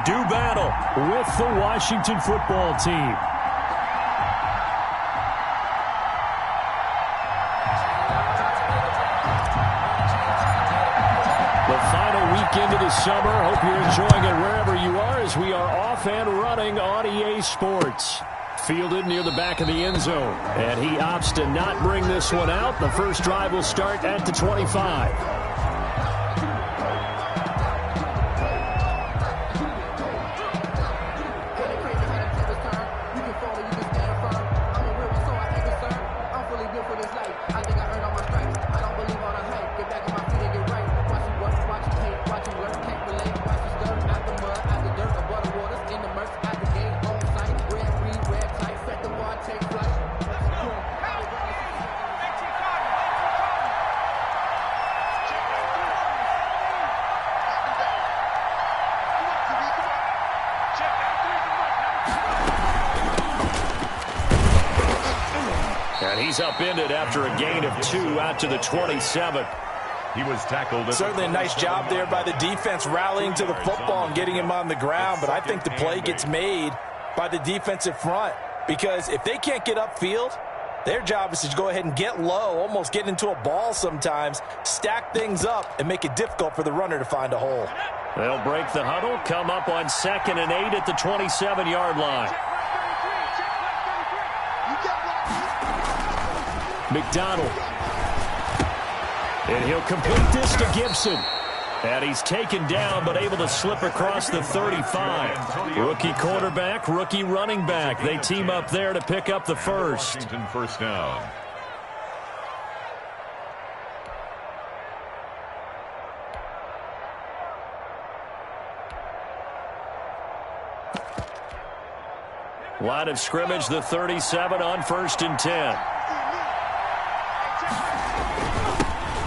do battle with the Washington football team. The final weekend of the summer. Hope you're enjoying it wherever you are as we are off and running on EA Sports. Fielded near the back of the end zone. And he opts to not bring this one out. The first drive will start at the 25. And he's upended after a gain of 2 out to the 27. He was tackled. Certainly a nice job there by the defense rallying to the football and getting him on the ground. But I think the play gets made by the defensive front because if they can't get upfield, their job is to go ahead and get low, almost get into a ball sometimes, stack things up, and make it difficult for the runner to find a hole. They'll break the huddle, come up on 2nd and 8 at the 27-yard line. McDonald. And he'll complete this to Gibson. And he's taken down but able to slip across the 35. Rookie quarterback, rookie running back. They team up there to pick up the first. Washington first down. Line of scrimmage, the 37 on 1st and 10.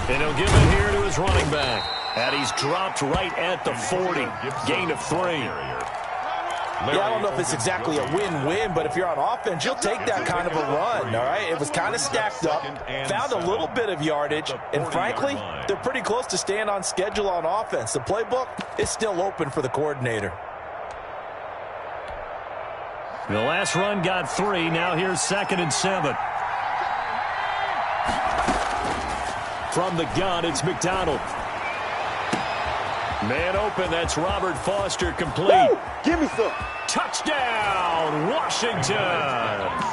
And he'll give it here to his running back. And he's dropped right at the 40. Gain of 3. Yeah, I don't know if it's exactly a win-win, but if you're on offense, you'll take that kind of a run, all right? It was kind of stacked up, found a little bit of yardage, and frankly, they're pretty close to staying on schedule on offense. The playbook is still open for the coordinator. The last run got 3. Now here's 2nd and 7. From the gun, it's McDonald. Man open, that's Robert Foster, complete. Woo! Give me some. Touchdown, Washington.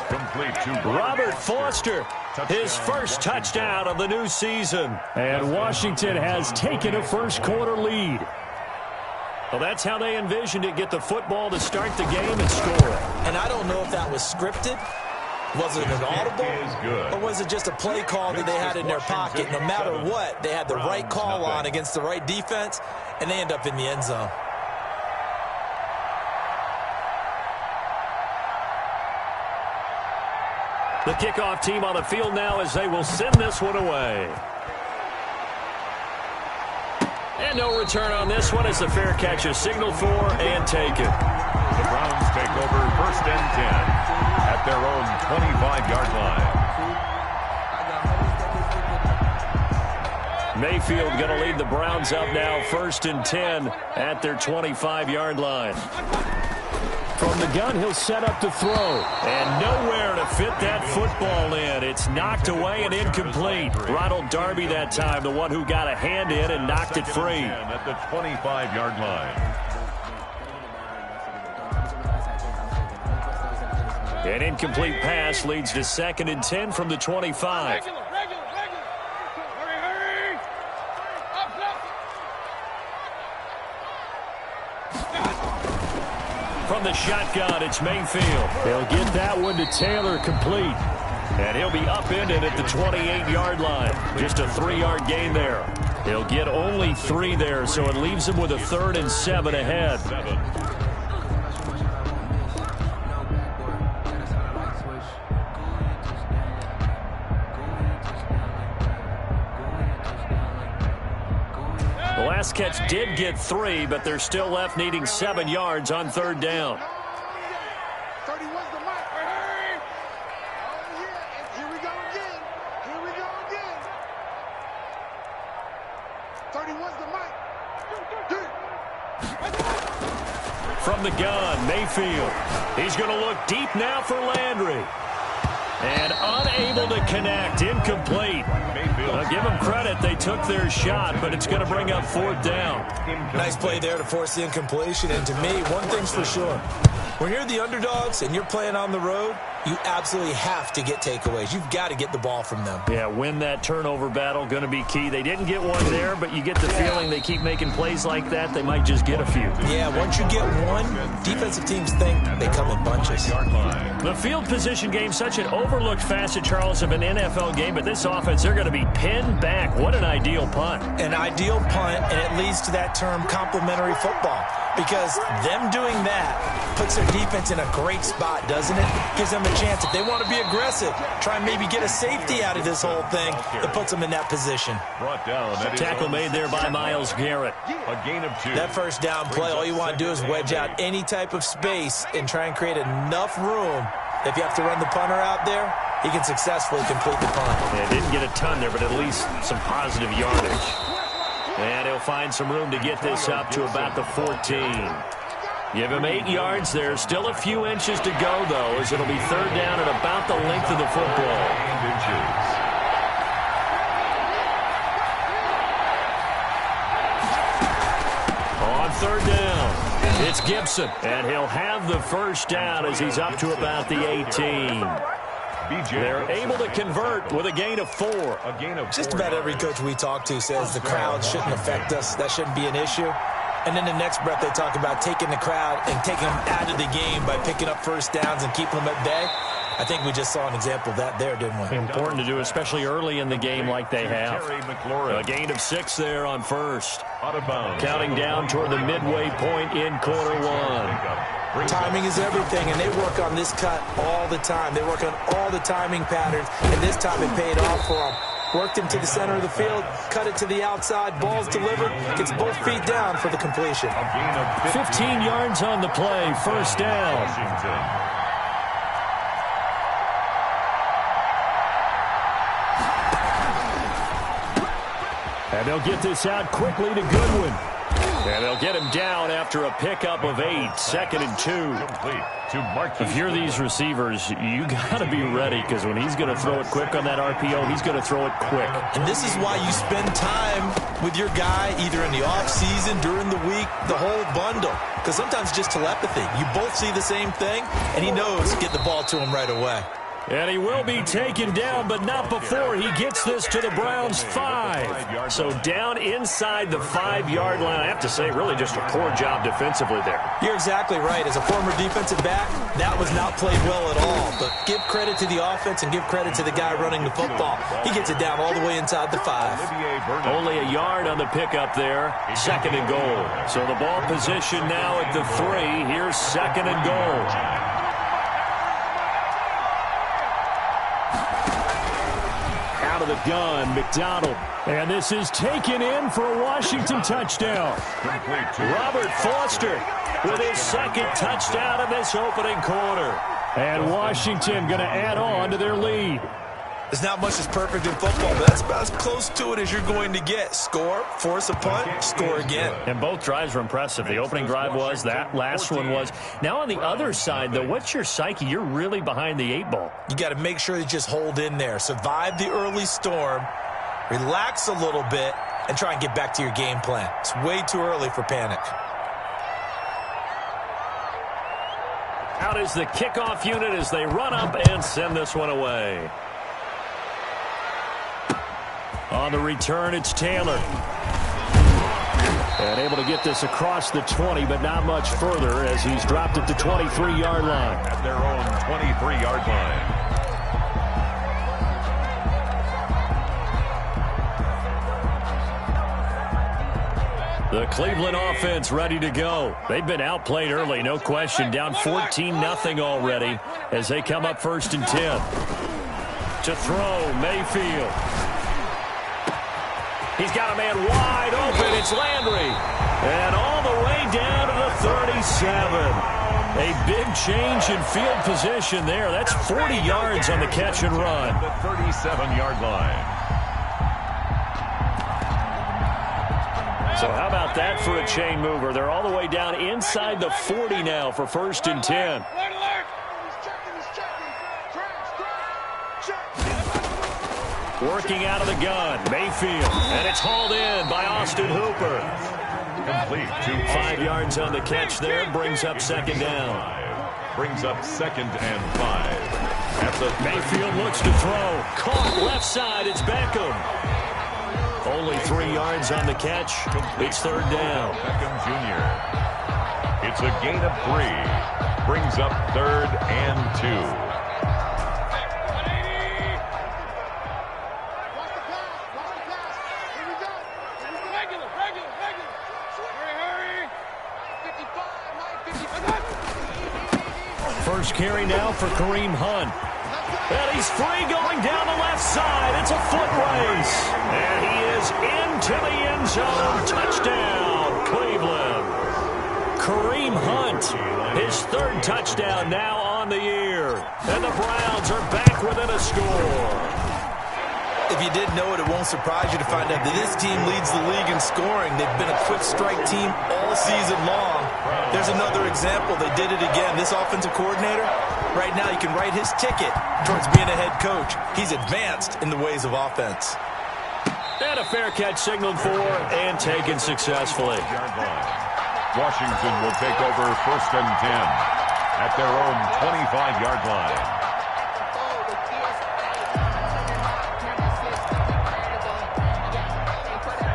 Complete to Robert Foster, his first touchdown of the new season. And Washington has taken a first-quarter lead. Well, that's how they envisioned it, get the football to start the game and score. And I don't know if that was scripted. Was it an audible, or was it just a play call that they had in their pocket? No matter what, they had the right call on against the right defense, and they end up in the end zone. The kickoff team on the field now as they will send this one away. And no return on this one as the fair catch is signaled for and taken. The Browns take over 1st and 10. At their own 25-yard line. Mayfield going to lead the Browns up now 1st and 10 at their 25-yard line. From the gun, he'll set up to throw. And nowhere to fit that football in. It's knocked away and incomplete. Ronald Darby that time, the one who got a hand in and knocked it free. At the 25-yard line. An incomplete pass leads to 2nd and 10 from the 25. From the shotgun, it's Mayfield. They'll get that one to Taylor, complete. And he'll be upended at the 28-yard line. Just a 3-yard gain there. He'll get only 3 there, so it leaves him with a 3rd and 7 ahead. The last catch did get 3, but they're still left needing 7 yards on 3rd down. 31's the mark. Oh, yeah. Here we go again. Here we go again. 31's the mark. from the gun. Mayfield. He's going to look deep now for Landry. And unable to connect. Incomplete. Give them credit. They took their shot, but it's going to bring up 4th down. Nice play there to force the incompletion. And to me, one thing's for sure. When you're the underdogs and you're playing on the road, you absolutely have to get takeaways. You've got to get the ball from them. Yeah, win that turnover battle, going to be key. They didn't get one there, but you get the feeling they keep making plays like that, they might just get a few. Yeah, once you get one, defensive teams think they come in bunches. The field position game, such an overlooked facet, Charles, of an NFL game, but this offense, they're going to be pinned back. What an ideal punt. An ideal punt, and it leads to that term complementary football, because them doing that puts their defense in a great spot, doesn't it? Gives them a chance. If they want to be aggressive, try and maybe get a safety out of this whole thing, it puts them in that position. Brought down. Tackle made there by Myles Garrett. A gain of 2. That first down play, all you want to do is wedge out any type of space and try and create enough room. If you have to run the punter out there, he can successfully complete the punt. Yeah, didn't get a ton there, but at least some positive yardage. And he'll find some room to get this up to about the 14. Give him 8 yards there. Still a few inches to go, though, as it'll be 3rd down at about the length of the football. On 3rd down, it's Gibson, and he'll have the first down as he's up to about the 18. They're able to convert with a gain of 4. Just about every coach we talk to says the crowd shouldn't affect us. That shouldn't be an issue. And then the next breath they talk about taking the crowd and taking them out of the game by picking up first downs and keeping them at bay. I think we just saw an example of that there, didn't we? Important to do, especially early in the game like they have. A gain of 6 there on 1st. Counting down toward the midway point in quarter 1. Timing is everything, and they work on this cut all the time. They work on all the timing patterns, and this time it paid off for them. Worked him to the center of the field, cut it to the outside, ball's delivered, gets both feet down for the completion. 15 yards on the play, first down. And they'll get this out quickly to Goodwin. And they'll get him down after a pickup of 8, 2nd and 2. If you're these receivers, you got to be ready, because when he's going to throw it quick on that RPO, he's going to throw it quick. And this is why you spend time with your guy either in the offseason, during the week, the whole bundle. Because sometimes just telepathy. You both see the same thing, and he knows to get the ball to him right away. And he will be taken down, but not before he gets this to the Browns' 5. So down inside the 5-yard line. I have to say, really just a poor job defensively there. You're exactly right. As a former defensive back, that was not played well at all. But give credit to the offense and give credit to the guy running the football. He gets it down all the way inside the 5. Only a yard on the pickup there. 2nd and goal. So the ball position now at the 3. Here's 2nd and goal. Out of the gun, McDonald. And this is taken in for a Washington touchdown. Robert Foster with his 2nd touchdown of this opening quarter. And Washington going to add on to their lead. There's not much that's perfect in football, but that's about as close to it as you're going to get. Score, force a punt, score again. And both drives were impressive. The opening drive was, that last one was. Now on the other side, though, what's your psyche? You're really behind the 8 ball. You got to make sure you just hold in there. Survive the early storm, relax a little bit, and try and get back to your game plan. It's way too early for panic. Out is the kickoff unit as they run up and send this one away. On the return, it's Taylor. And able to get this across the 20, but not much further as he's dropped at the 23-yard line. At their own 23-yard line. The Cleveland offense ready to go. They've been outplayed early, no question. Down 14-0 already as they come up 1st and 10. To throw, Mayfield. He's got a man wide open. It's Landry. And all the way down to the 37. A big change in field position there. That's 40 yards on the catch and run. The 37-yard line. So how about that for a chain mover? They're all the way down inside the 40 now for 1st and 10. Working out of the gun, Mayfield. And it's hauled in by Austin Hooper. Complete to 5 yards on the catch there. Brings up 2nd down. Brings up 2nd and 5. That's a Mayfield looks to throw. Caught left side. It's Beckham. Only 3 yards on the catch. It's 3rd down. Beckham Jr. It's a gain of 3. Brings up 3rd and 2. First carry now for Kareem Hunt. And he's free going down the left side. It's a foot race. And he is into the end zone. Touchdown, Cleveland. Kareem Hunt, his 3rd touchdown now on the year. And the Browns are back within a score. If you didn't know it, it won't surprise you to find out that this team leads the league in scoring. They've been a quick strike team all season long. There's another example. They did it again. This offensive coordinator, right now, you can write his ticket towards being a head coach. He's advanced in the ways of offense. And a fair catch signaled for and taken successfully. Washington will take over 1st and 10 at their own 25-yard line.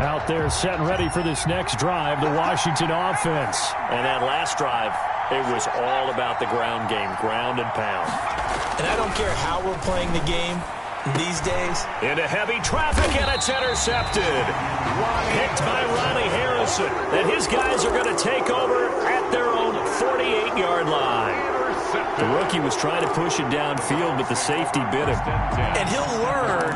Out there set and ready for this next drive, the Washington offense. And that last drive, it was all about the ground game, ground and pound. And I don't care how we're playing the game these days. Into heavy traffic, and it's intercepted. Picked by Ronnie Harrison. And his guys are going to take over at their own 48-yard line. The rookie was trying to push it downfield, but the safety bit him. And he'll learn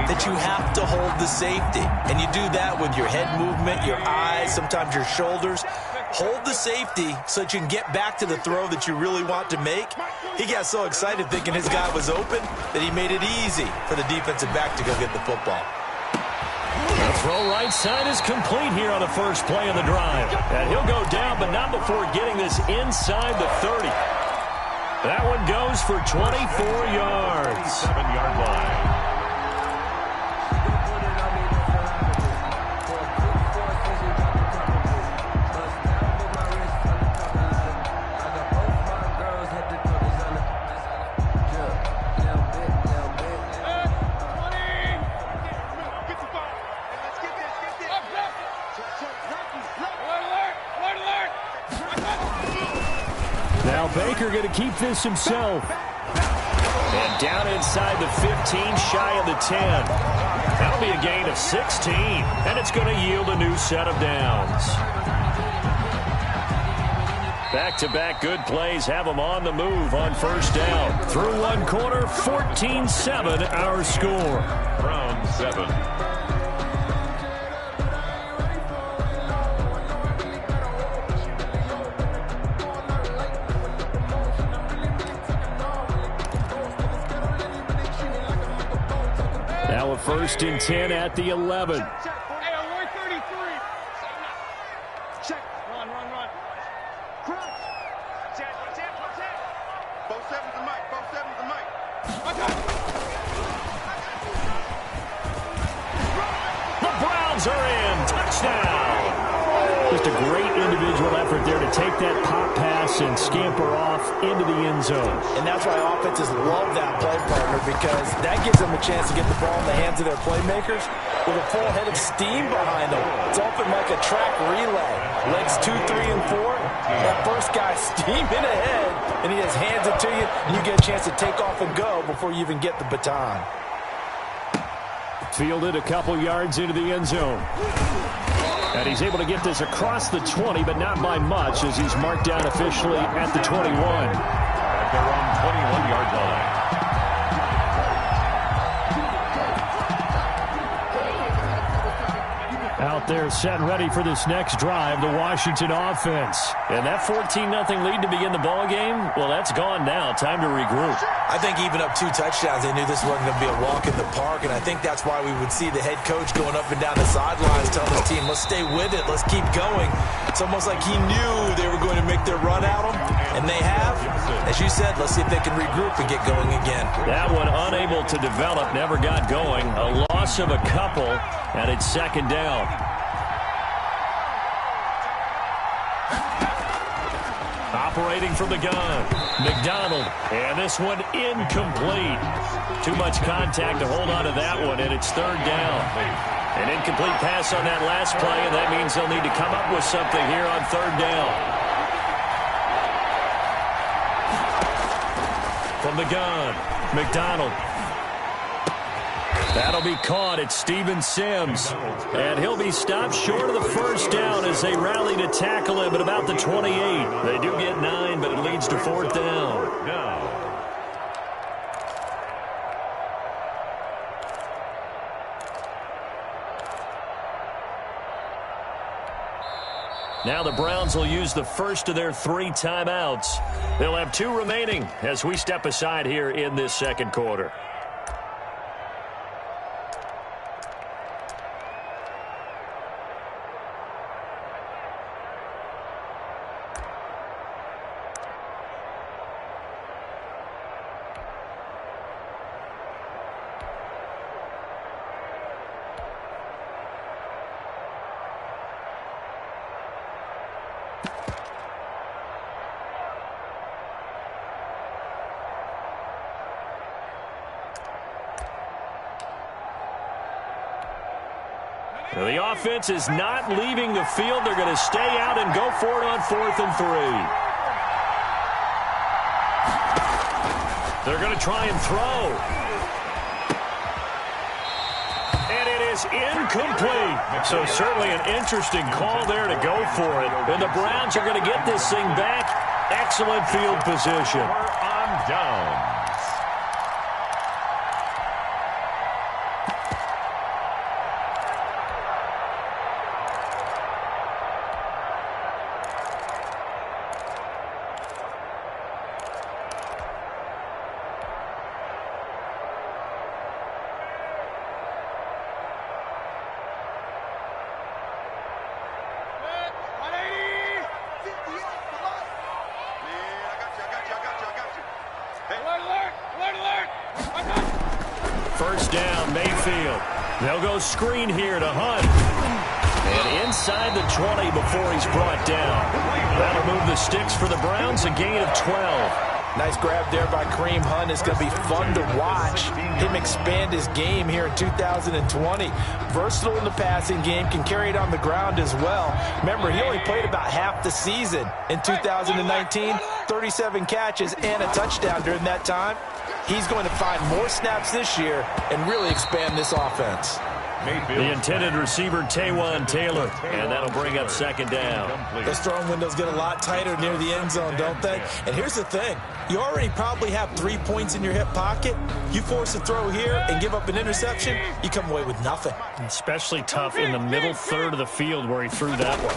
that you have to hold the safety. And you do that with your head movement, your eyes, sometimes your shoulders. Hold the safety so that you can get back to the throw that you really want to make. He got so excited thinking his guy was open that he made it easy for the defensive back to go get the football. The throw right side is complete here on the first play of the drive. And he'll go down, but not before getting this inside the 30. That one goes for 24 yards. 7-yard line. Now Baker going to keep this himself. And down inside the 15, shy of the 10. That'll be a gain of 16. And it's going to yield a new set of downs. Back-to-back good plays have them on the move on 1st down. Through one quarter, 14-7 our score. Brown 7. Now a 1st and 10 at the 11. Hey, 133. Check. Run. Crunch. Check. Both sevens to Mike. The Browns are in. Touchdown. Just a great individual effort there to take that pop pass and scamper off into the end zone. And that's why offenses love that play partner, because that gives them a chance to get the ball in the hands of their playmakers with a full head of steam behind them. It's often like a track relay. Legs 2, 3, and 4. That first guy steaming ahead, and he just hands it to you, and you get a chance to take off and go before you even get the baton. Fielded a couple yards into the end zone. And he's able to get this across the 20, but not by much, as he's marked down officially at the 21. At their own 21-yard line. Out They're set and ready for this next drive, the Washington offense. And that 14-0 lead to begin the ball game, well, that's gone now. Time to regroup. I think even up 2 touchdowns, they knew this wasn't going to be a walk in the park, and I think that's why we would see the head coach going up and down the sidelines telling his team, let's stay with it, let's keep going. It's almost like he knew they were going to make their run at him, and they have. As you said, let's see if they can regroup and get going again. That one unable to develop, never got going. A loss of a couple, and it's second down. Operating from the gun, McDonald, and this one incomplete. Too much contact to hold on to that one, and it's third down. An incomplete pass on that last play, and that means they'll need to come up with something here on third down. From the gun, McDonald. That'll be caught at Steven Sims. And he'll be stopped short of the first down as they rally to tackle him at about the 28. They do get 9, but it leads to fourth down. Now the Browns will use the first of their 3 timeouts. They'll have 2 remaining as we step aside here in this second quarter. Now the offense is not leaving the field. They're going to stay out and go for it on 4th and 3. They're going to try and throw. And it is incomplete. So certainly an interesting call there to go for it. And the Browns are going to get this thing back. Excellent field position. On down. First down, Mayfield. They'll go screen here to Hunt. And inside the 20 before he's brought down. That'll move the sticks for the Browns, a gain of 12. Nice grab there by Kareem Hunt. It's going to be fun to watch him expand his game here in 2020. Versatile in the passing game, can carry it on the ground as well. Remember, he only played about half the season in 2019, 37 catches and a touchdown during that time. He's going to find more snaps this year and really expand this offense. The intended receiver, Taywan Taylor, and that'll bring up second down. Those throwing windows get a lot tighter near the end zone, don't they? And here's the thing. You already probably have 3 points in your hip pocket. You force a throw here and give up an interception, you come away with nothing. Especially tough in the middle third of the field where he threw that one.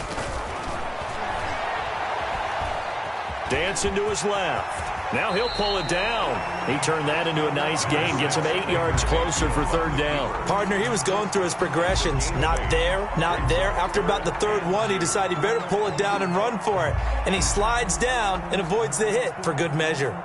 Dancing to his left. Now he'll pull it down. He turned that into a nice gain. Gets him 8 yards closer for third down. Partner, he was going through his progressions. Not there, not there. After about the third one, he decided he better pull it down and run for it. And he slides down and avoids the hit for good measure.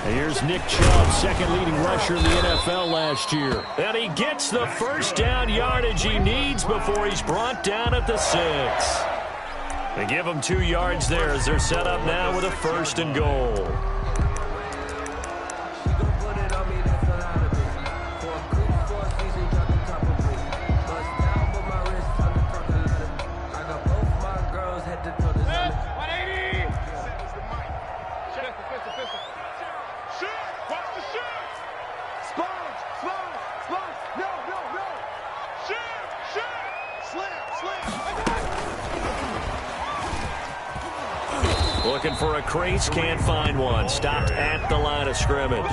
Here's Nick Chubb, second leading rusher in the NFL last year. And he gets the first down yardage he needs before he's brought down at the 6. They give him 2 yards there as they're set up now with a 1st and goal. Watch the Looking for a crease, can't find one. Stopped at the line of scrimmage.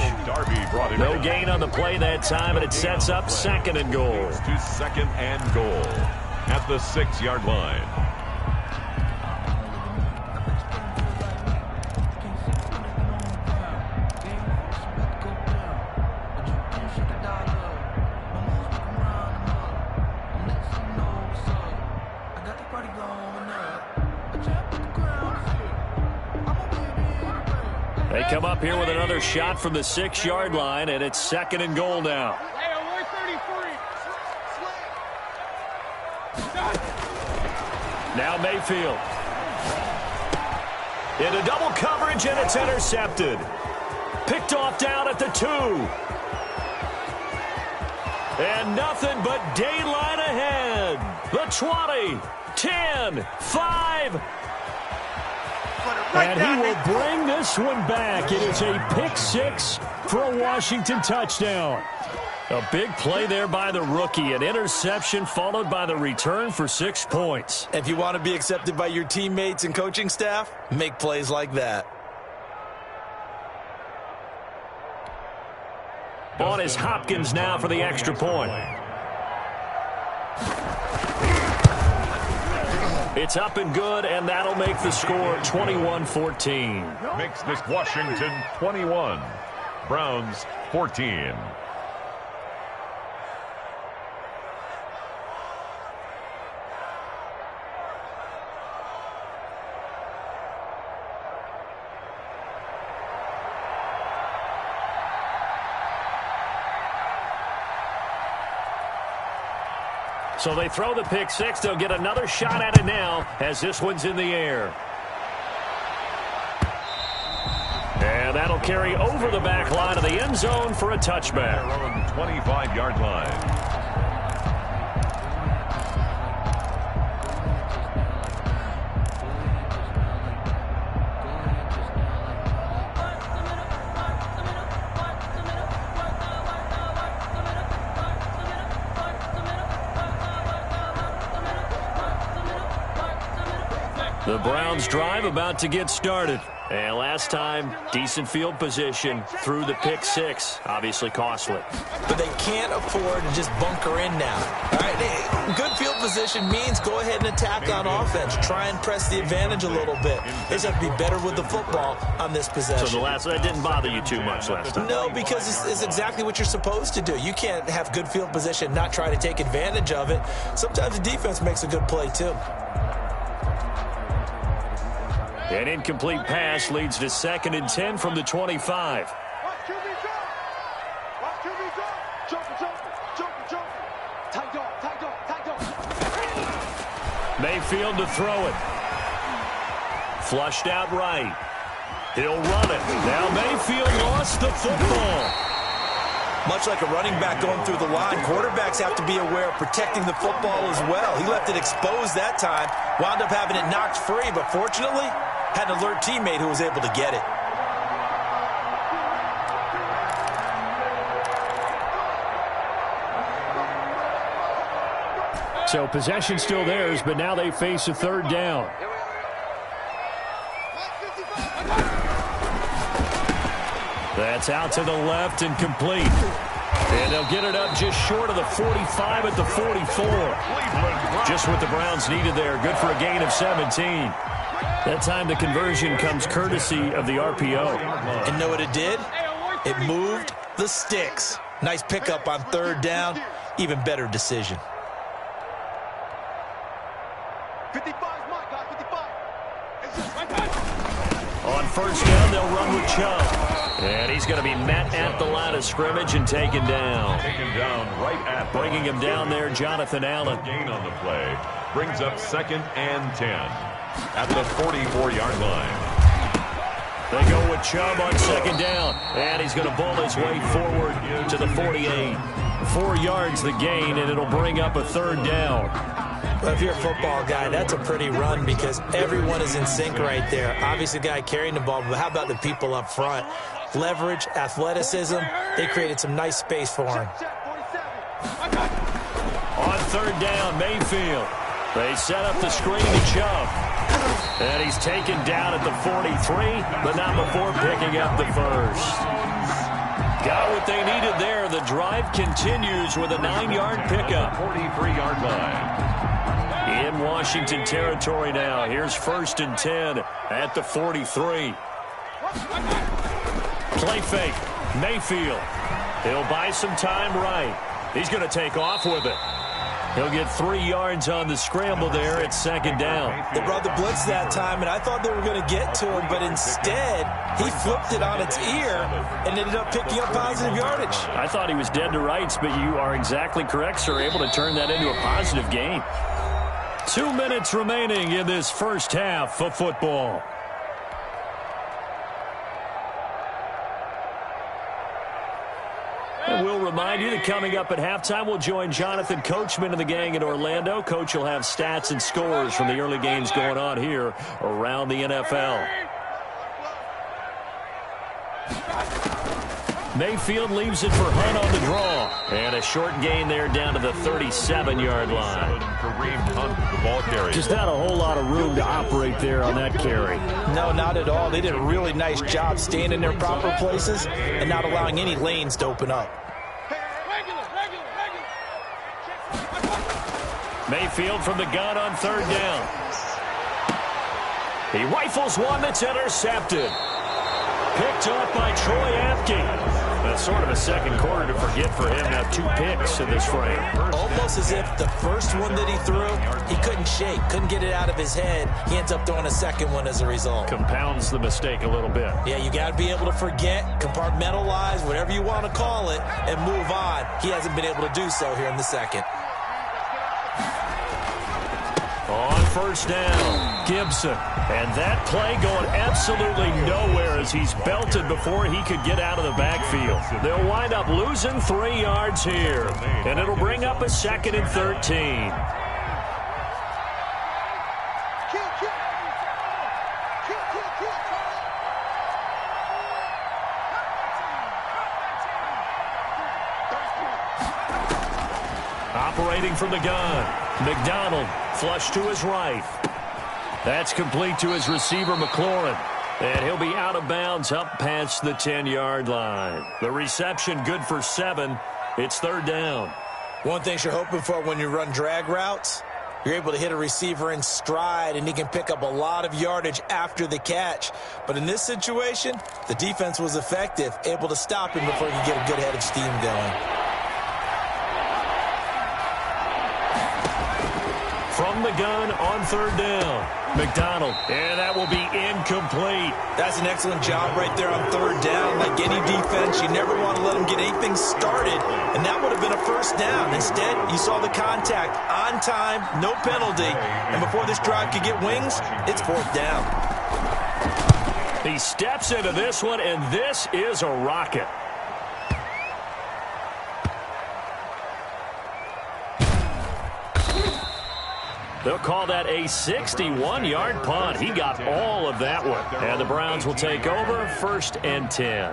No gain on the play that time, and it sets up 2nd and goal. To 2nd and goal at the 6-yard line. They come up here with another shot from the 6-yard line, and it's 2nd and goal now. Now Mayfield. Into double coverage, and it's intercepted. Picked off down at the 2. And nothing but daylight ahead. The 20, 10, 5. And he will bring this one back. It is a pick 6 for a Washington touchdown. A big play there by the rookie. An interception followed by the return for 6 points. If you want to be accepted by your teammates and coaching staff, make plays like that. On is Hopkins now for the extra point. It's up and good, and that'll make the score 21-14. Makes this Washington 21. Browns 14. So they throw the pick 6. They'll get another shot at it now as this one's in the air. And that'll carry over the back line of the end zone for a touchback. Their own 25-yard line. The Browns drive about to get started. And last time, decent field position through the pick 6. Obviously costly. But they can't afford to just bunker in now. All right, good field position means go ahead and attack on offense. Try and press the advantage a little bit. They just have to be better with the football on this possession. So that didn't bother you too much last time? No, because it's exactly what you're supposed to do. You can't have good field position, not try to take advantage of it. Sometimes the defense makes a good play too. An incomplete pass leads to 2nd and 10 from the 25. Mayfield to throw it. Flushed out right. He'll run it. Now Mayfield lost the football. Much like a running back going through the line, quarterbacks have to be aware of protecting the football as well. He left it exposed that time, wound up having it knocked free, but fortunately, had an alert teammate who was able to get it. So possession still theirs, but now they face a 3rd down. That's out to the left and complete. And they'll get it up just short of the 45 at the 44. Just what the Browns needed there. Good for a gain of 17. That time the conversion comes courtesy of the RPO. And know what it did? It moved the sticks. Nice pickup on 3rd down. Even better decision. 55 is mine, guys. 55. On 1st down, they'll run with Chubb. And he's going to be met at the line of scrimmage and taken down. Taken down right at Bringing him down there, Jonathan Allen. Gain on the play. Brings up 2nd and 10 at the 44-yard line. They go with Chubb on 2nd down. And he's going to bull his way forward to the 48. 4 yards the gain, and it'll bring up a 3rd down. Well, if you're a football guy, that's a pretty run because everyone is in sync right there. Obviously, the guy carrying the ball, but how about the people up front? Leverage, athleticism, they created some nice space for him. On 3rd down, Mayfield. They set up the screen to Chubb. And he's taken down at the 43, but not before picking up the first. Got what they needed there. The drive continues with a 9-yard pickup. 43-yard line. In Washington territory now. Here's 1st and 10 at the 43. Play fake. Mayfield. He'll buy some time right. He's going to take off with it. He'll get 3 yards on the scramble there at 2nd down. They brought the blitz that time, and I thought they were going to get to him, but instead, he flipped it on its ear and ended up picking up positive yardage. I thought he was dead to rights, but you are exactly correct, sir. Able to turn that into a positive gain. 2 minutes remaining in this first half of football. And we'll remind you that coming up at halftime, we'll join Jonathan Coachman and the gang in Orlando. Coach will have stats and scores from the early games going on here around the NFL. Mayfield leaves it for Hunt on the draw. And a short gain there down to the 37-yard line. The ball carrier. Just not a whole lot of room to operate there on that carry. No, not at all. They did a really nice job staying in their proper places and not allowing any lanes to open up. Mayfield from the gun on 3rd down. He rifles one that's intercepted. Picked up by Troy Apke. That's sort of a second quarter to forget for him. Now 2 picks in this frame. Almost as if the first one that he threw, he couldn't shake, couldn't get it out of his head. He ends up throwing a second one as a result. Compounds the mistake a little bit. Yeah, you got to be able to forget, compartmentalize, whatever you want to call it, and move on. He hasn't been able to do so here in the second. On 1st down, Gibson. And that play going absolutely nowhere as he's belted before he could get out of the backfield. They'll wind up losing 3 yards here. And it'll bring up a 2nd and 13. Operating from the gun. McDonald, flush to his right. That's complete to his receiver, McLaurin. And he'll be out of bounds up past the 10-yard line. The reception good for 7. It's 3rd down. One thing you're hoping for when you run drag routes, you're able to hit a receiver in stride, and he can pick up a lot of yardage after the catch. But in this situation, the defense was effective, able to stop him before he could get a good head of steam going. From the gun on 3rd down. McDonald, and that will be incomplete. That's an excellent job right there on 3rd down. Like any defense, you never want to let them get anything started, and that would have been a 1st down. Instead, you saw the contact on time, no penalty, and before this drive could get wings, it's 4th down. He steps into this one, and this is a rocket. They'll call that a 61-yard punt. He got all of that one. And the Browns will take over 1st and 10.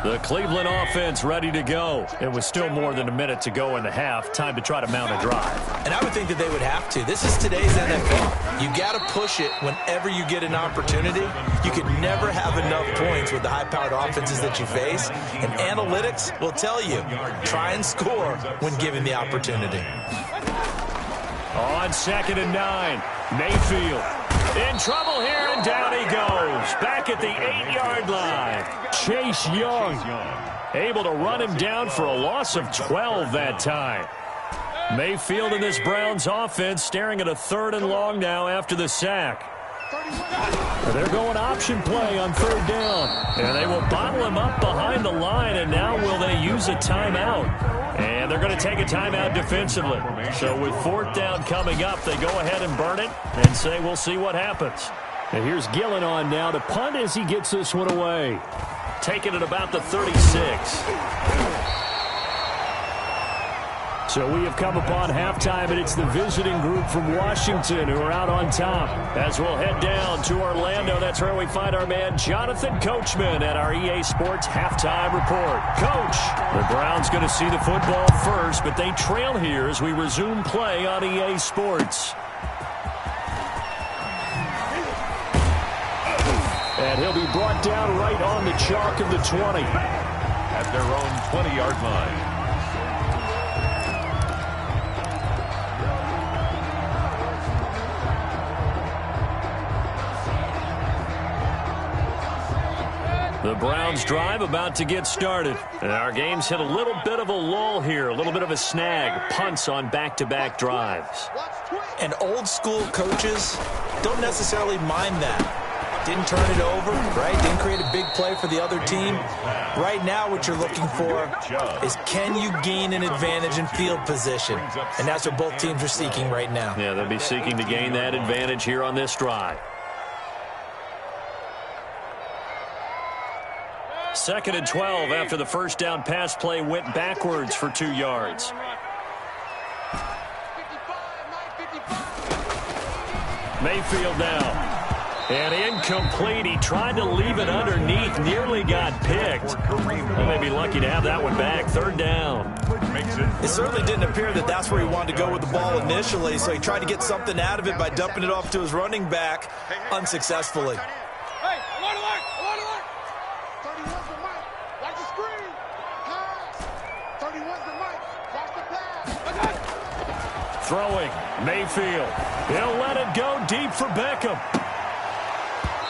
The Cleveland offense ready to go. It was still more than a minute to go in the half. Time to try to mount a drive. And I would think that they would have to. This is today's NFL. You got to push it whenever you get an opportunity. You could never have enough points with the high-powered offenses that you face. And analytics will tell you, try and score when given the opportunity. On 2nd and 9, Mayfield. In trouble here, and down he goes. Back at the 8-yard line. Chase Young able to run him down for a loss of 12 that time. Mayfield and this Browns offense staring at a 3rd and long now after the sack. They're going option play on 3rd down. And they will bottle him up behind the line, and now will they use a timeout? And they're going to take a timeout defensively. So with 4th down coming up, they go ahead and burn it and say we'll see what happens. And here's Gillen on now to punt as he gets this one away. Taking it about the 36. So we have come upon halftime, and it's the visiting group from Washington who are out on top. As we'll head down to Orlando, that's where we find our man Jonathan Coachman at our EA Sports Halftime Report. Coach, the Browns going to see the football first, but they trail here as we resume play on EA Sports. And he'll be brought down right on the chalk of the 20. At their own 20-yard line. The Browns drive about to get started. And our game's hit a little bit of a lull here, a little bit of a snag. Punts on back-to-back drives. And old-school coaches don't necessarily mind that. Didn't turn it over, right? Didn't create a big play for the other team. Right now what you're looking for is, can you gain an advantage in field position? And that's what both teams are seeking right now. Yeah, they'll be seeking to gain that advantage here on this drive. 2nd and 12 after the first down pass play went backwards for 2 yards. Mayfield now. And incomplete. He tried to leave it underneath. Nearly got picked. They may be lucky to have that one back. 3rd down. It certainly didn't appear that that's where he wanted to go with the ball initially, so he tried to get something out of it by dumping it off to his running back unsuccessfully. Hey, alert, alert, alert, alert. 31's the mic. Watch the screen. Pass. 31's the mic. Watch the pass. Throwing. Mayfield. He'll let it go deep for Beckham.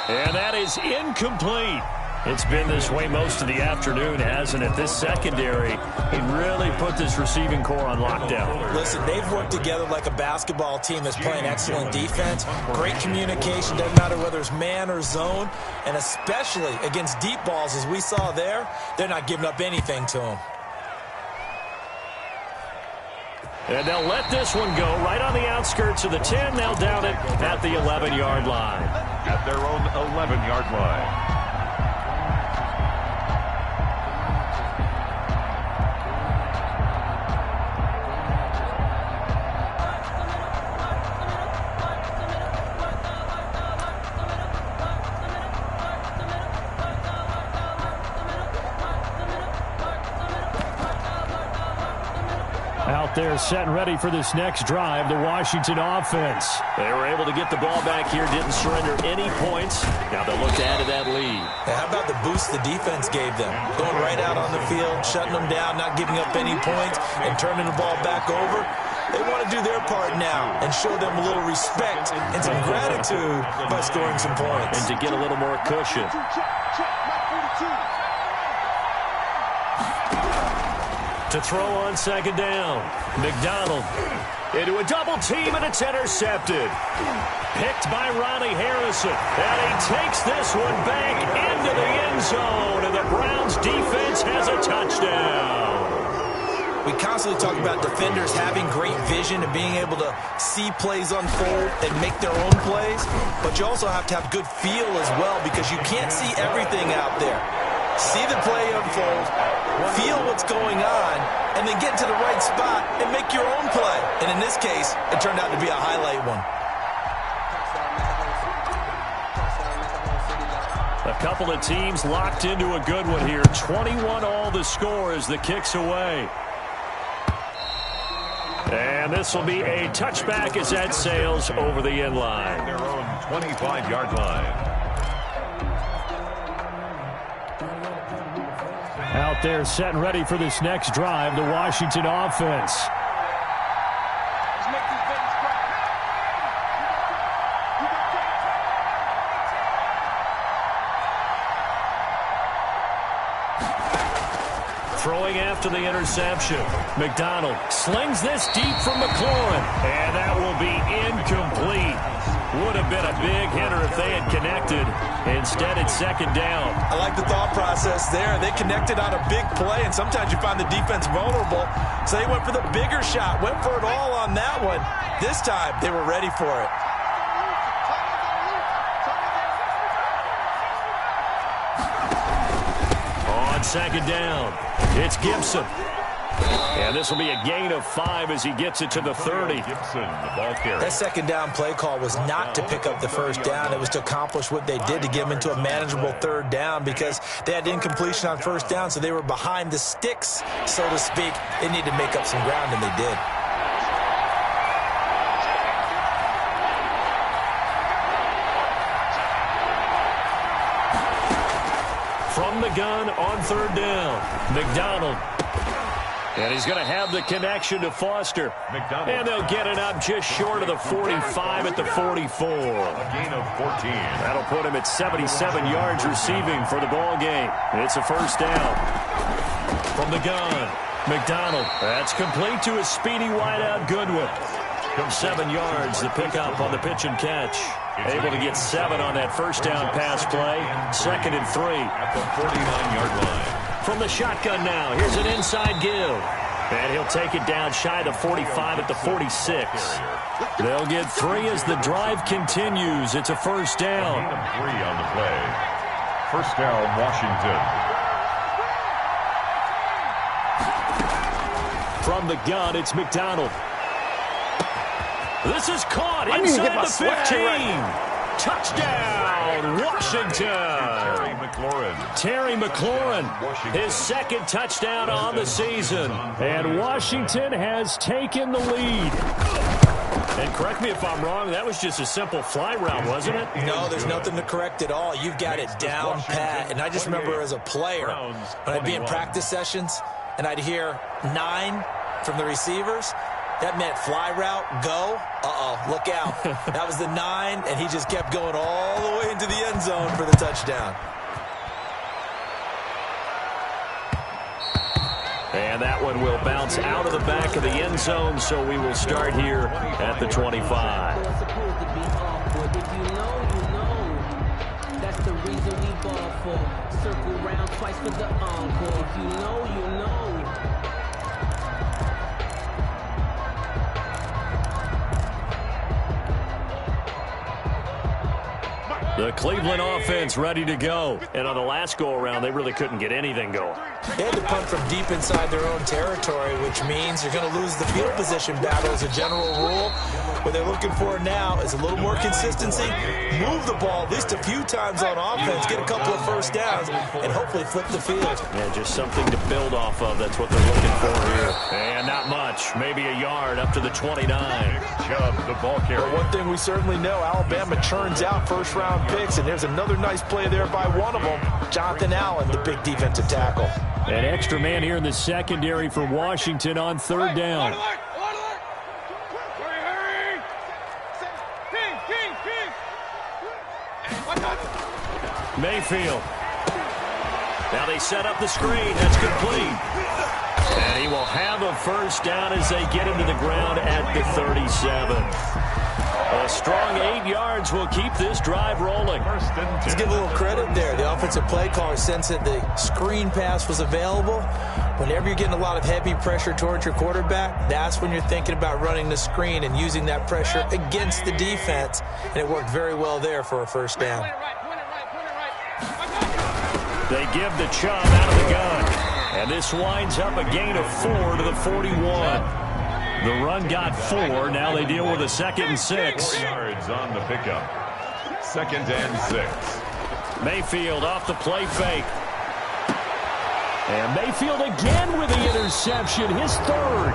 And that is incomplete. It's been this way most of the afternoon, hasn't it? This secondary, he really put this receiving core on lockdown. Listen, they've worked together like a basketball team that's playing excellent defense. Great communication, doesn't matter whether it's man or zone. And especially against deep balls, as we saw there, they're not giving up anything to them. And they'll let this one go right on the outskirts of the 10. They'll down it at the 11-yard line. At their own 11-yard line. Out there set and ready for this next drive, the Washington offense. They were able to get the ball back here, didn't surrender any points. Now they'll look to add to that lead. How about the boost the defense gave them? Going right out on the field, shutting them down, not giving up any points, and turning the ball back over. They want to do their part now and show them a little respect and some gratitude by scoring some points. And to get a little more cushion. To throw on 2nd down. McDonald into a double team, and it's intercepted. Picked by Ronnie Harrison. And he takes this one back into the end zone, and the Browns defense has a touchdown. We constantly talk about defenders having great vision and being able to see plays unfold and make their own plays, but you also have to have good feel as well, because you can't see everything out there. See the play unfold, feel what's going on, and then get to the right spot and make your own play. And in this case, it turned out to be a highlight one. A couple of teams locked into a good one here. 21 all the score as the kick's away. And this will be a touchback as that sails over the end line. Their own 25-yard line. Out there set and ready for this next drive, the Washington offense. Throwing after the interception. McDonald slings this deep from McLaurin, and that will be incomplete. Would have been a big hitter if they had connected. Instead, it's 2nd down. I like the thought process there. They connected on a big play, and sometimes you find the defense vulnerable. So they went for the bigger shot, went for it all on that one. This time, they were ready for it. On 2nd down, it's Gibson. And this will be a gain of 5 as he gets it to the 30. Gibson, the ball carrier. That second down play call was not to pick up the first down. It was to accomplish what they did, to get them into a manageable third down, because they had incompletion on first down, so they were behind the sticks, so to speak. They needed to make up some ground, and they did. From the gun on third down, McDonald. And he's going to have the connection to Foster. McDonald. And they'll get it up just short of the 45 at the 44. A gain of 14. That'll put him at 77 yards receiving for the ball game. It's a first down. From the gun, McDonald. That's complete to his speedy wideout Goodwin. 7 yards, the pickup on the pitch and catch. Able to get 7 on that first down pass play. 2nd and 3. At the 49-yard line. From the shotgun now, here's an inside give. And he'll take it down shy of the 45 at the 46. They'll get 3 as the drive continues. It's a first down. 3 on the play. First down, Washington. From the gun, it's McDonald. This is caught inside the 15. Touchdown, Washington. Terry McLaurin, his second touchdown on the season. And Washington has taken the lead. And correct me if I'm wrong, that was just a simple fly route, wasn't it? No, there's nothing to correct at all. You've got it down pat. And I just remember as a player, when I'd be in practice sessions and I'd hear 9 from the receivers, that meant fly route, go. Look out. That was the 9, and he just kept going all the way into the end zone for the touchdown. And that one will bounce out of the back of the end zone, so we will start here at the 25. That's the reason we ball for. Circle round twice for the encore. If you know, you know. The Cleveland offense ready to go. And on the last go-around, they really couldn't get anything going. They had to punt from deep inside their own territory, which means you're going to lose the field position battle as a general rule. What they're looking for now is a little more consistency. Move the ball at least a few times on offense, get a couple of first downs, and hopefully flip the field. Yeah, just something to build off of. That's what they're looking for here. And not much. Maybe a yard up to the 29. Chubb, the ball carrier. But one thing we certainly know, Alabama churns out first-round picks, and there's another nice play there by one of them, Jonathan Allen, the big defensive tackle. An extra man here in the secondary for Washington on third down. Mayfield. Now they set up the screen. That's complete. And he will have a first down as they get him to the ground at the 37. A strong 8 yards will keep this drive rolling. Let's give a little credit there. The offensive play caller sensed that the screen pass was available. Whenever you're getting a lot of heavy pressure towards your quarterback, that's when you're thinking about running the screen and using that pressure against the defense. And it worked very well there for a first down. They give the Chubb out of the gun. And this winds up a gain of 4 to the 41. The run got 4. Now they deal with a 2nd and 6. 4 yards on the pickup. 2nd and 6. Mayfield off the play fake. And Mayfield again with the interception. His 3rd.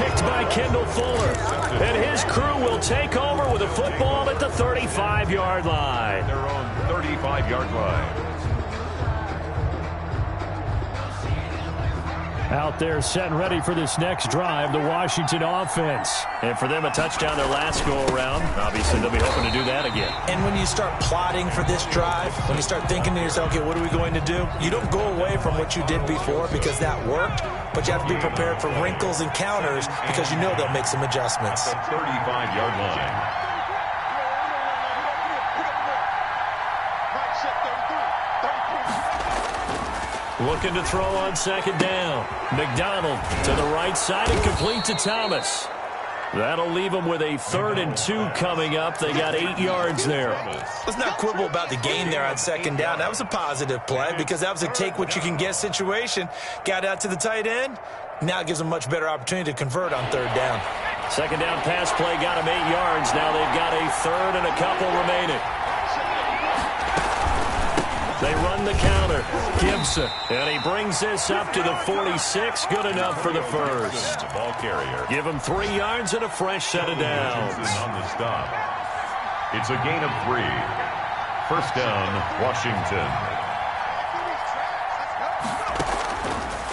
Picked by Kendall Fuller. And his crew will take over with a football at the 35-yard line. Their own 35-yard line. Out there set and ready for this next drive, the Washington offense. And for them, a touchdown their last go-around. Obviously, they'll be hoping to do that again. And when you start plotting for this drive, when you start thinking to yourself, okay, what are we going to do? You don't go away from what you did before because that worked, but you have to be prepared for wrinkles and counters because you know they'll make some adjustments. 35-yard line. Looking to throw on 2nd down. McDonald to the right side and complete to Thomas. That'll leave them with a 3rd and 2 coming up. They got 8 yards there. Let's not quibble about the gain there on 2nd down. That was a positive play because that was a take-what-you-can-get situation. Got out to the tight end, Now it gives them much better opportunity to convert on third down. Second down pass play got him 8 yards. Now they've got a third and a couple remaining. They run the counter. Gibson. And he brings this up to the 46. Good enough for the first. Ball carrier. Give him 3 yards and a fresh set of downs. On the stop. It's a gain of 3. First down, Washington.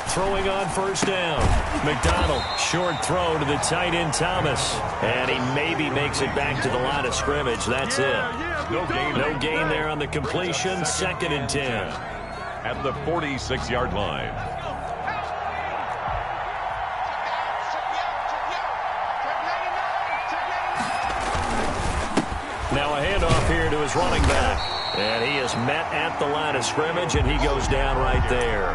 Throwing on first down. McDonald, short throw to the tight end Thomas. And he maybe makes it back to the line of scrimmage. That's it. No gain there on the completion. 2nd and 10. At the 46-yard line. Now a handoff here to his running back. And he is met at the line of scrimmage, and he goes down right there.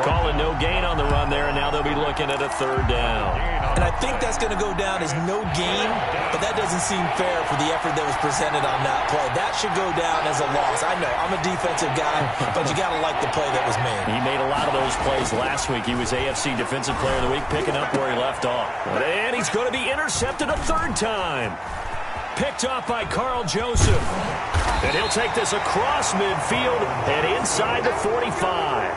Calling no gain on the run there, and now they'll be looking at a third down. And I think that's going to go down as no gain, but that doesn't seem fair for the effort that was presented on that play. That should go down as a loss. I know, I'm a defensive guy, but you got to like the play that was made. He made a lot of those plays last week. He was AFC Defensive Player of the Week, picking up where he left off. And he's going to be intercepted a third time. Picked off by Carl Joseph. And he'll take this across midfield and inside the 45.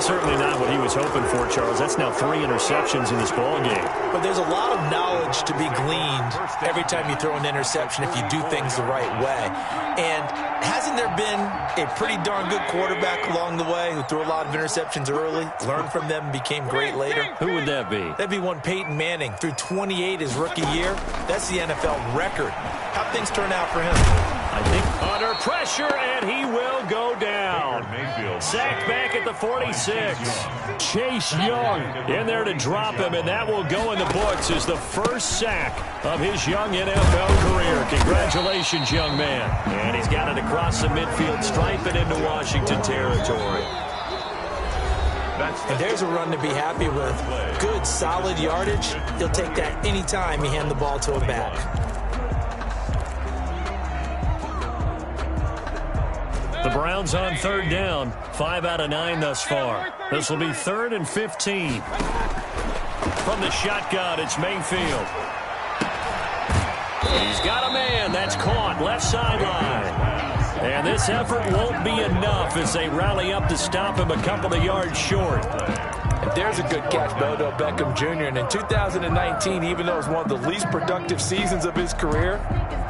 Certainly not what he was hoping for, Charles. That's now 3 interceptions in this ball game. But there's a lot of knowledge to be gleaned every time you throw an interception if you do things the right way. And hasn't there been a pretty darn good quarterback along the way who threw a lot of interceptions early, learned from them, and became great later? Who would that be? That'd be one Peyton Manning. Threw 28 his rookie year. That's the NFL record. How'd things turn out for him? I think under pressure, and he will go down. Sacked back at the 46. Chase Young in there to drop him, and that will go in the books as the first sack of his young NFL career. Congratulations, young man. And he's got it across the midfield stripe and into Washington territory. And there's a run to be happy with. Good, solid yardage. He'll take that anytime you hand the ball to him back. The Browns on third down, 5 out of 9 thus far. This will be 3rd and 15. From the shotgun, it's Mayfield. He's got a man. That's caught. Left sideline. And this effort won't be enough as they rally up to stop him a couple of yards short. And there's a good catch by Odell Beckham Jr. And in 2019, even though it was one of the least productive seasons of his career,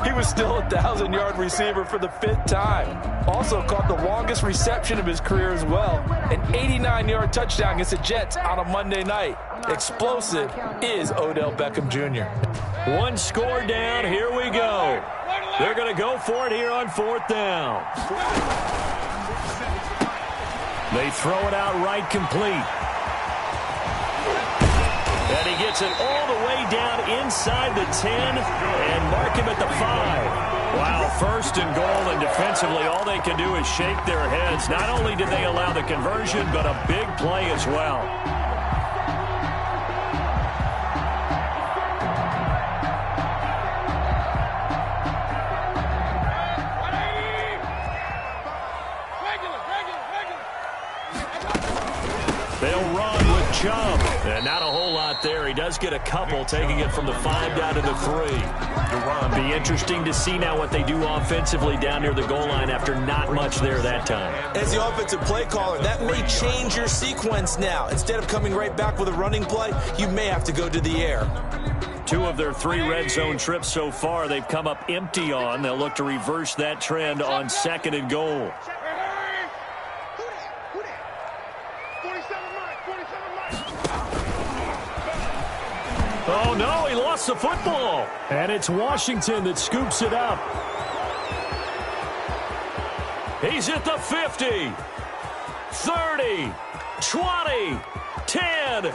he was still a 1,000-yard receiver for the 5th time. Also caught the longest reception of his career as well. An 89-yard touchdown against the Jets on a Monday night. Explosive is Odell Beckham Jr. One score down. Here we go. They're going to go for it here on 4th down. They throw it out right complete. And he gets it all the way down inside the 10 and mark him at the 5. Wow, 1st and goal, and defensively all they can do is shake their heads. Not only did they allow the conversion, but a big play as well. They'll run with Chubb. And not a whole lot there. He does get a couple, taking it from the 5 down to the 3. Be interesting to see now what they do offensively down near the goal line after not much there that time. As the offensive play caller, that may change your sequence now. Instead of coming right back with a running play, you may have to go to the air. 2 of their 3 red zone trips so far they've come up empty on. They'll look to reverse that trend on 2nd and goal. Oh, no, he lost the football. And it's Washington that scoops it up. He's at the 50, 30, 20, 10.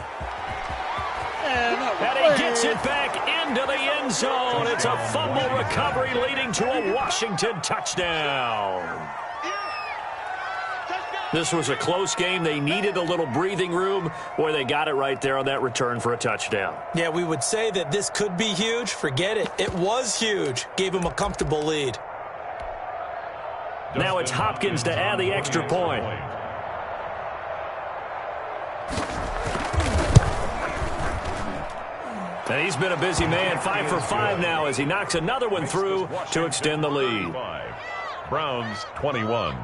And he gets it back into the end zone. It's a fumble recovery leading to a Washington touchdown. This was a close game. They needed a little breathing room. Boy, they got it right there on that return for a touchdown. Yeah, we would say that this could be huge. Forget it. It was huge. Gave him a comfortable lead. Now it's Hopkins to add the extra point. And he's been a busy man, 5 for 5 now as he knocks another one through to extend the lead. Browns 21.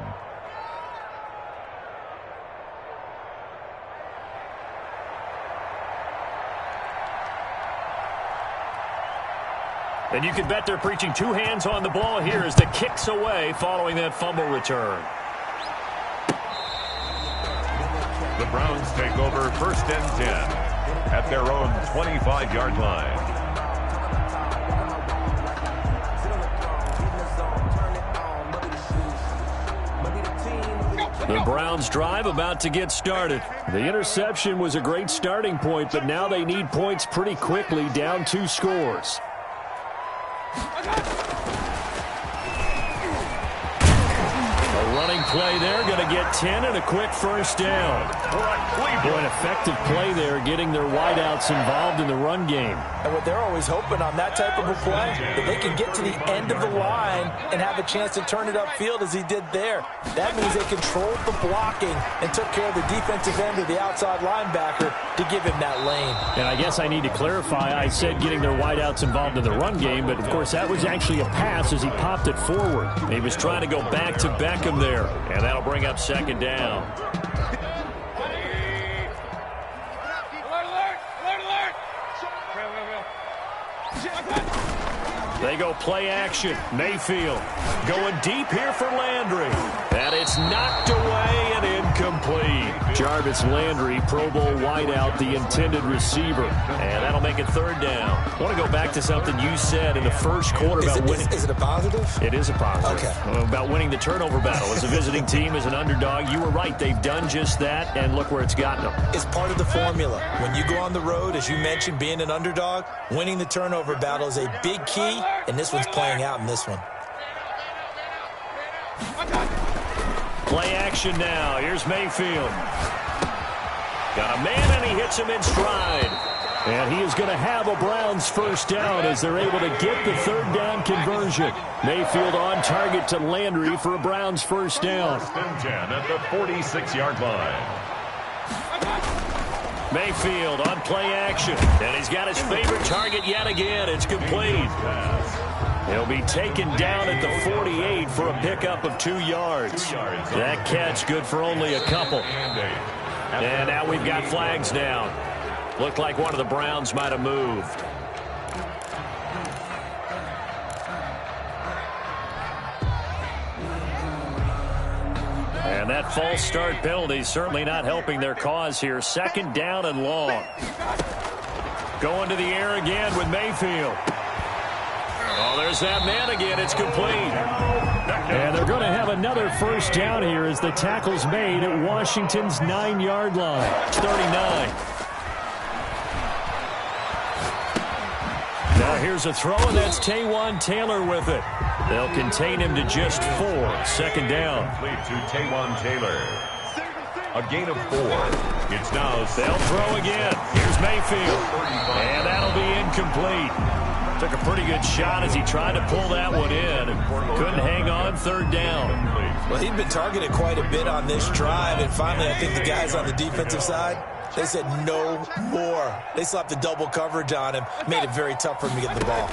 And you can bet they're preaching two hands on the ball here as the kick's away following that fumble return. The Browns take over 1st and 10 at their own 25-yard line. The Browns drive about to get started. The interception was a great starting point, but now they need points pretty quickly, down 2 scores. A running play there, going to get 10 and a quick first down. Boy, an effective play there, getting their wideouts involved in the run game. And what they're always hoping on that type of a play, that they can get to the end of the line and have a chance to turn it upfield as he did there. That means they controlled the blocking and took care of the defensive end or the outside linebacker to give him that lane. And I guess I need to clarify, I said getting their wideouts involved in the run game, but of course that was actually a pass as he popped it forward. He was trying to go back to Beckham there, and that'll bring up 2nd down. They go play action. Mayfield going deep here for Landry. And it's knocked away and incomplete. Jarvis Landry, Pro Bowl wideout, the intended receiver. And that'll make it 3rd down. I want to go back to something you said in the first quarter about winning. Is it a positive? It is a positive. Okay. About winning the turnover battle. As a visiting team, as an underdog, you were right. They've done just that, and look where it's gotten them. It's part of the formula. When you go on the road, as you mentioned, being an underdog, winning the turnover battle is a big key, and this one's playing out in this one. Play action now. Here's Mayfield. Got a man, and he hits him in stride. And he is going to have a Browns first down as they're able to get the 3rd down conversion. Mayfield on target to Landry for a Browns first down. 1st and 10 at the 46-yard line. Mayfield on play action. And he's got his favorite target yet again. It's complete. He'll be taken down at the 48 for a pickup of 2 yards. That catch good for only a couple. And now we've got flags down. Looked like one of the Browns might have moved. And that false start penalty certainly not helping their cause here. 2nd down and long. Going to the air again with Mayfield. Oh, there's that man again. It's complete. And they're going to have another first down here as the tackle's made at Washington's 9-yard line. 39. Now here's a throw, and that's Taywan Taylor with it. They'll contain him to just 4. 2nd down. Complete to Taywan Taylor. A gain of 4. It's now. They'll throw again. Here's Mayfield. And that'll be incomplete. Took a pretty good shot as he tried to pull that one in. Couldn't hang on. 3rd down. Well, he'd been targeted quite a bit on this drive, and finally I think the guys on the defensive side, they said no more. They slapped the double coverage on him, made it very tough for him to get the ball.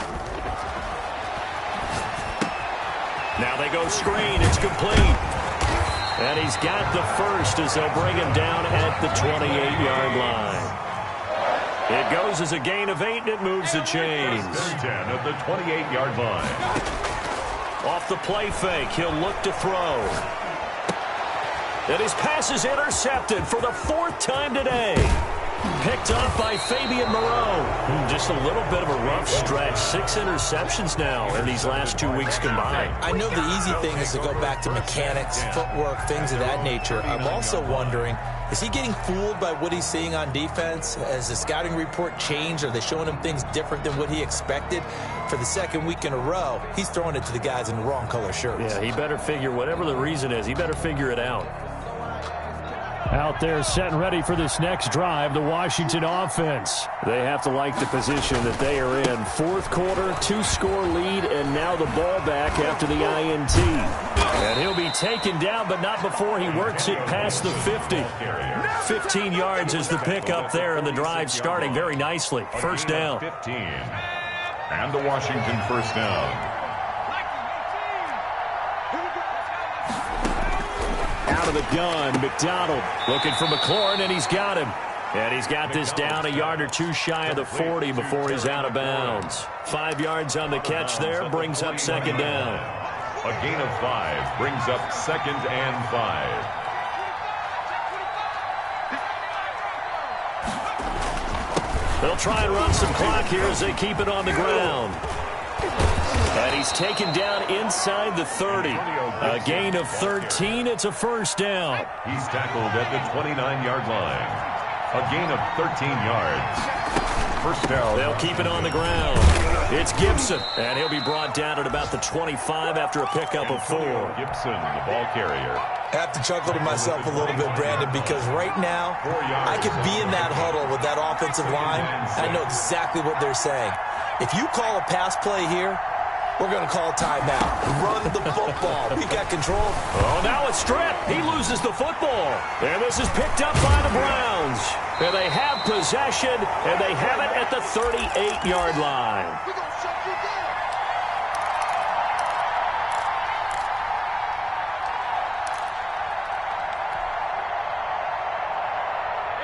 Now they go screen. It's complete. And he's got the first as they'll bring him down at the 28-yard line. It goes as a gain of 8, and it moves the chains. 10 at the 28-yard line. Off the play fake, he'll look to throw. And his pass is intercepted for the 4th time today. Picked up by Fabian Moreau. Just a little bit of a rough stretch. 6 interceptions now in these last 2 weeks combined. I know the easy thing is to go back to mechanics, footwork, things of that nature. I'm also wondering, is he getting fooled by what he's seeing on defense? Has the scouting report changed? Are they showing him things different than what he expected? For the 2nd week in a row, he's throwing it to the guys in the wrong color shirts. Yeah, he better figure, whatever the reason is, he better figure it out. Out there set and ready for this next drive, the Washington offense. They have to like the position that they are in. Fourth quarter, 2-score lead, and now the ball back after the INT. And he'll be taken down, but not before he works it past the 50. 15 yards is the pickup there, and the drive starting very nicely. First down. 15. And the Washington first down. Out of the gun, McDonald looking for McLaurin, and he's got him. And he's got this down a yard or two shy of the 40 before he's out of bounds. 5 yards on the catch there, brings up second down. A gain of 5 brings up second and 5. They'll try and run some clock here as they keep it on the ground. And he's taken down inside the 30. A gain of 13. It's a first down. He's tackled at the 29-yard line. A gain of 13 yards. First down. They'll keep it on the ground. It's Gibson, and he'll be brought down at about the 25 after a pickup of 4. Gibson, the ball carrier. I have to chuckle to myself a little bit, Brandon, because right now I could be in that huddle with that offensive line. I know exactly what they're saying. If you call a pass play here, we're going to call a timeout. Run the football. We got control. Oh, now it's stripped. He loses the football. And this is picked up by the Browns. And they have possession, and they have it at the 38-yard line. We're going to shut you down.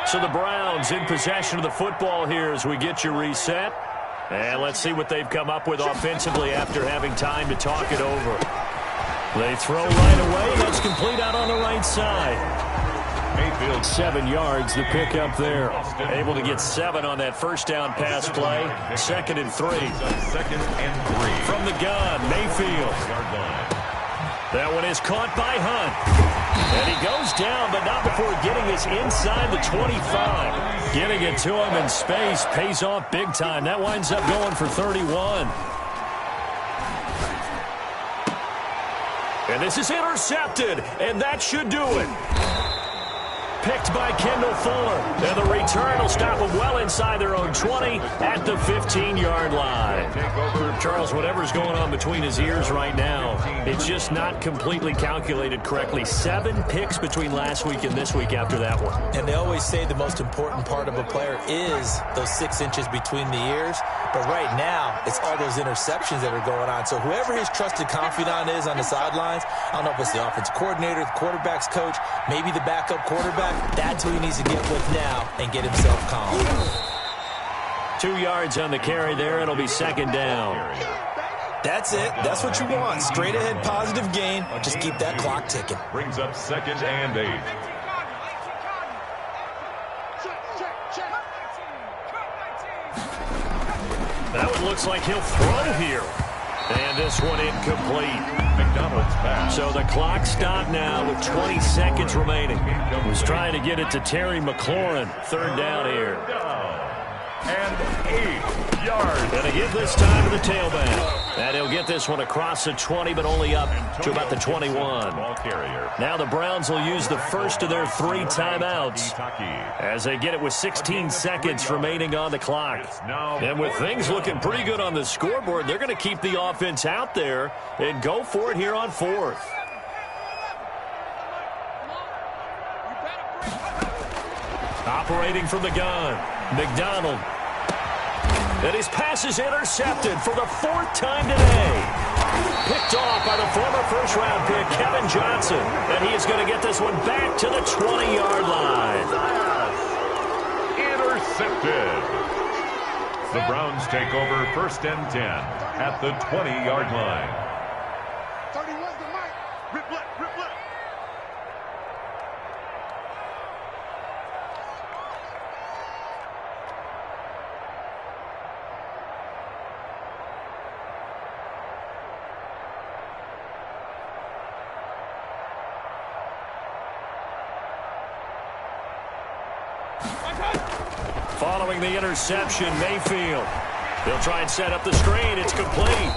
So the Browns in possession of the football here as we get you reset. And let's see what they've come up with offensively after having time to talk it over. They throw right away. That's complete out on the right side. Mayfield. 7 yards, the pickup there. Able to get 7 on that first down pass play. Second and 3. Second and 3. From the gun, Mayfield. That one is caught by Hunt. And he goes down, but not before getting us inside the 25. Getting it to him in space pays off big time. That winds up going for 31. And this is intercepted, and that should do it. Picked by Kendall Fuller. And the return will stop them well inside their own 20 at the 15-yard line. Charles, whatever's going on between his ears right now, it's just not completely calculated correctly. 7 picks between last week and this week after that one. And they always say the most important part of a player is those 6 inches between the ears. But right now, it's all those interceptions that are going on. So whoever his trusted confidant is on the sidelines, I don't know if it's the offensive coordinator, the quarterback's coach, maybe the backup quarterback, that's who he needs to get with now and get himself calm. 2 yards on the carry there. It'll be second down. That's it. That's what you want. Straight ahead positive gain. Just keep that clock ticking. Brings up second and 8. That one looks like he'll throw here. And this one incomplete. McDonald's pass. So the clock stopped now with 20 seconds remaining. Was trying to get it to Terry McLaurin. Third down here. And 8 yards. Going to give this time to the tailback. And he'll get this one across the 20, but only up to about the 21. Ball carrier. Now the Browns will use the first of their 3 timeouts as they get it with 16 seconds remaining on the clock. And with things looking pretty good on the scoreboard, they're going to keep the offense out there and go for it here on 4th. Operating from the gun, McDonald. And his pass is intercepted for the 4th time today. Picked off by the former first-round pick, Kevin Johnson. And he is going to get this one back to the 20-yard line. Intercepted. The Browns take over first and 10 at the 20-yard line. 31's the mic. Rip left, rip left. Following the interception, Mayfield. He'll try and set up the screen. It's complete.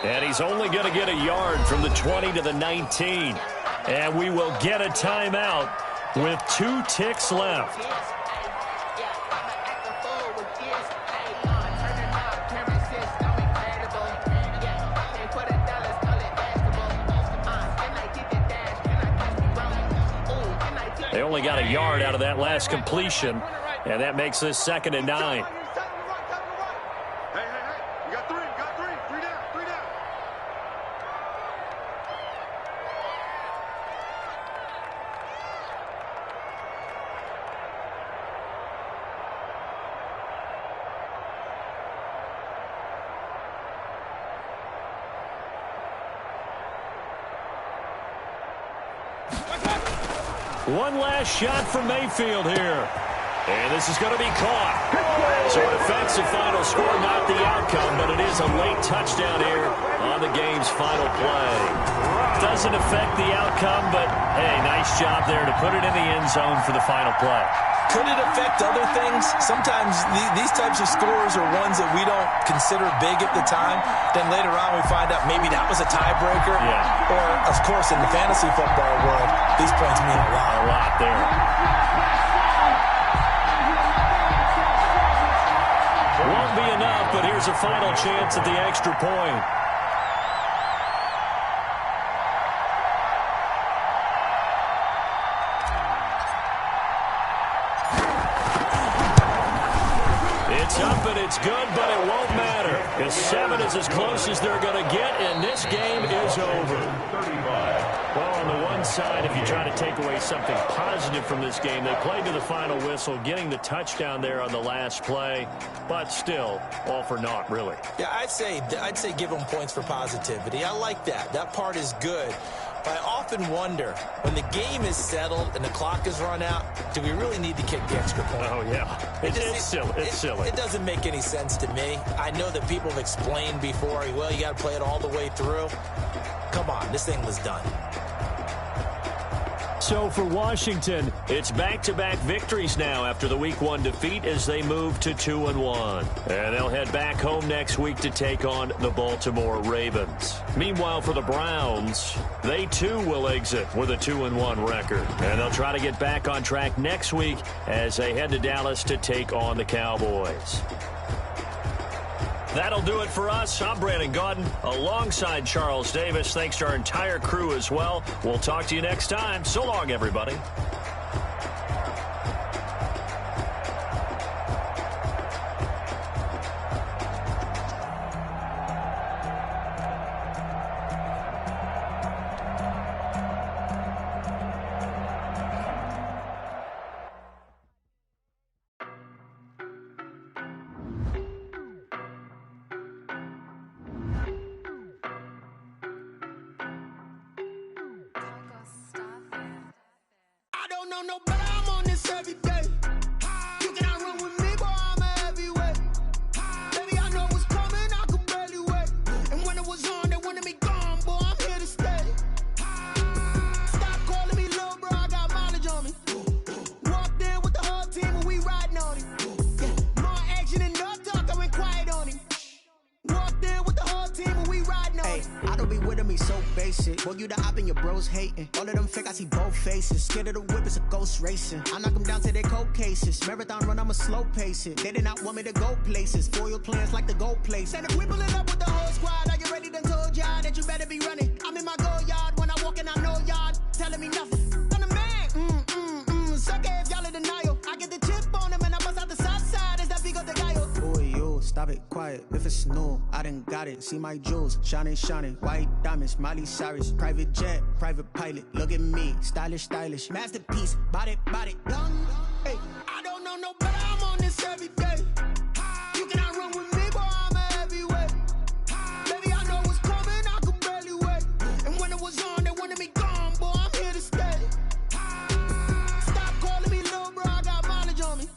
And he's only going to get a yard from the 20 to the 19. And we will get a timeout with 2 ticks left. They only got a yard out of that last completion, and that makes this 2nd and 9. You got 3 down. One last shot from Mayfield here. And this is going to be caught. So it affects the final score, not the outcome, but it is a late touchdown here on the game's final play. Doesn't affect the outcome, but, hey, nice job there to put it in the end zone for the final play. Could it affect other things? Sometimes these types of scores are ones that we don't consider big at the time. Then later on we find out maybe that was a tiebreaker. Yeah. Or, of course, in the fantasy football world, these points mean a lot. A lot there. Won't be enough, but here's a final chance at the extra point. It's up and it's good, but it won't matter. The 7 is as close as they're going to get, and this game is over. Well, on the one side, if you try to take away something positive from this game, they played to the final whistle, getting the touchdown there on the last play, but still, all for naught, really. Yeah, I'd say give them points for positivity. I like that. That part is good. But I often wonder, when the game is settled and the clock is run out, do we really need to kick the extra point? Oh, yeah. It's silly. It's silly. It doesn't make any sense to me. I know that people have explained before, well, you got to play it all the way through. Come on, this thing was done. So for Washington, it's back-to-back victories now after the Week 1 defeat as they move to 2-1. And they'll head back home next week to take on the Baltimore Ravens. Meanwhile, for the Browns, they too will exit with a 2-1 record. And they'll try to get back on track next week as they head to Dallas to take on the Cowboys. That'll do it for us. I'm Brandon Gaudin alongside Charles Davis. Thanks to our entire crew as well. We'll talk to you next time. So long, everybody. No, but I'm on this every day. You cannot run with me, boy, I'm a heavyweight. Baby, I know what's coming, I could barely wait. And when it was on, they wanted me gone, boy, I'm here to stay. Stop calling me little bro, I got mileage on me. Walked in with the whole team and we riding on him. Yeah, more action and no talk, I went quiet on him. Walked in with the whole team and we riding on him. I don't be with me so basic. Boy, you the op and your bros hating. All of them fake, I see both faces. Scared of the whip, it's a ghost racing. I knock them down to their cold cases. Marathon run, I'ma slow pace it. They did not want me to go places. Foil plans like the gold place. And if we pulling up with the whole squad, are you ready? Done told y'all that you better be running. I'm in my go yard when I walk in, I know y'all telling me nothing. I'm the man. Suck it if y'all in denial. I get the chip on them and I bust out the south side. Is that Vigo de Gallo? Boy, yo, stop it, quiet. If it's new, I done got it. See my jewels, shining, shining. White diamonds, Miley Cyrus. Private jet, private pilot. Look at me, stylish, stylish. Masterpiece, body, done. Hey, I don't know no better. I'm on this every day. You cannot run with me, boy, I'm a heavyweight. Baby, I know what's coming, I could barely wait. And when it was on, they wanted me gone, boy, I'm here to stay. Stop calling me little bro, I got mileage on me.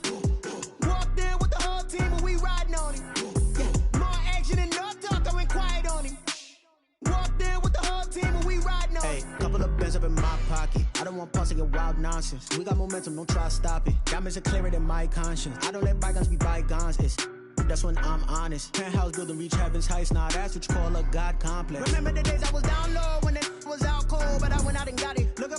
Walked in with the whole team and we riding on him. Yeah, more action and no talk, I went quiet on him. Walked in with the whole team and we riding on him. Hey, couple of bands up in my pocket. I don't want pause to get wild nonsense. We got momentum, don't try to stop it. Diamonds are clearer than my conscience. I don't let bygones be bygones. That's when I'm honest. Penthouse building, reach heaven's heights. Nah, that's what you call a God complex. Remember the days I was down low when it was out cold, but I went out and got it. Look